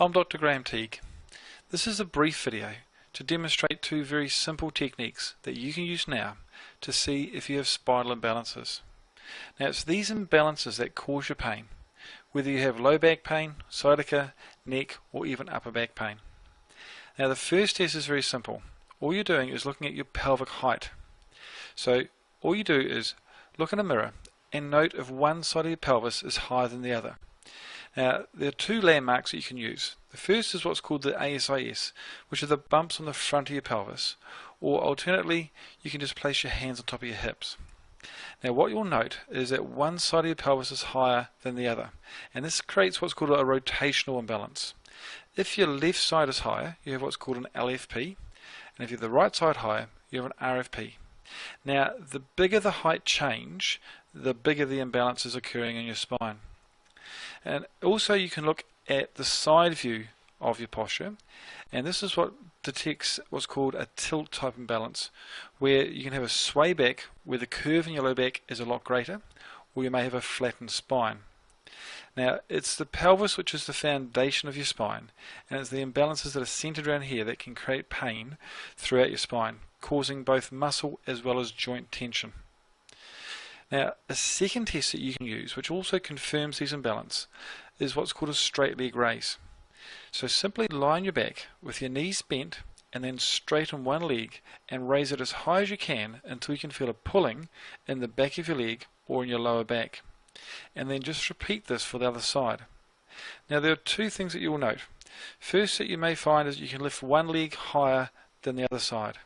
I'm Dr. Graham Teague. This is a brief video to demonstrate two very simple techniques that you can use now to see if you have spinal imbalances. Now it's these imbalances that cause your pain, whether you have low back pain, sciatica, neck or even upper back pain. Now the first test is very simple. All you're doing is looking at your pelvic height. So all you do is look in a mirror and note if one side of your pelvis is higher than the other. Now, there are two landmarks that you can use. The first is what's called the ASIS, which are the bumps on the front of your pelvis, or alternately, you can just place your hands on top of your hips. Now, what you'll note is that one side of your pelvis is higher than the other, and this creates what's called a rotational imbalance. If your left side is higher, you have what's called an LFP, and if you have the right side higher, you have an RFP. Now, the bigger the height change, the bigger the imbalance is occurring in your spine. And also you can look at the side view of your posture, and this is what detects what's called a tilt type imbalance, where you can have a sway back where the curve in your low back is a lot greater, or you may have a flattened spine. Now it's the pelvis which is the foundation of your spine, and it's the imbalances that are centered around here that can create pain throughout your spine, causing both muscle as well as joint tension. Now, a second test that you can use, which also confirms these imbalances, is what's called a straight leg raise. So simply lie on your back with your knees bent and then straighten one leg and raise it as high as you can until you can feel a pulling in the back of your leg or in your lower back. And then just repeat this for the other side. Now there are two things that you will note. First that you may find is you can lift one leg higher than the other side.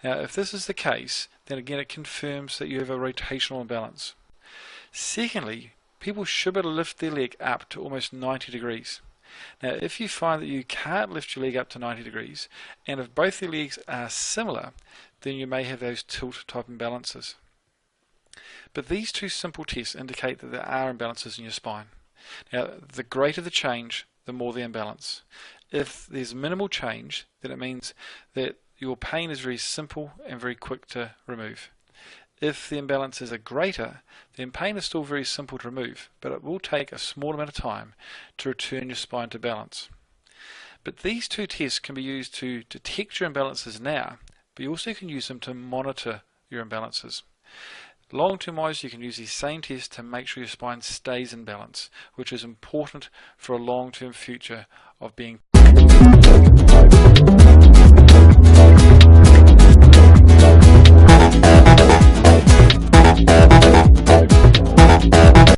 Now if this is the case, then again it confirms that you have a rotational imbalance. Secondly, people should be able to lift their leg up to almost 90 degrees. Now if you find that you can't lift your leg up to 90 degrees, and if both your legs are similar, then you may have those tilt type imbalances. But these two simple tests indicate that there are imbalances in your spine. Now the greater the change, the more the imbalance. If there's minimal change, then it means that your pain is very simple and very quick to remove. If the imbalances are greater, then pain is still very simple to remove, but it will take a small amount of time to return your spine to balance. But these two tests can be used to detect your imbalances now, but you also can use them to monitor your imbalances. Long-term wise, you can use these same tests to make sure your spine stays in balance, which is important for a long-term future of being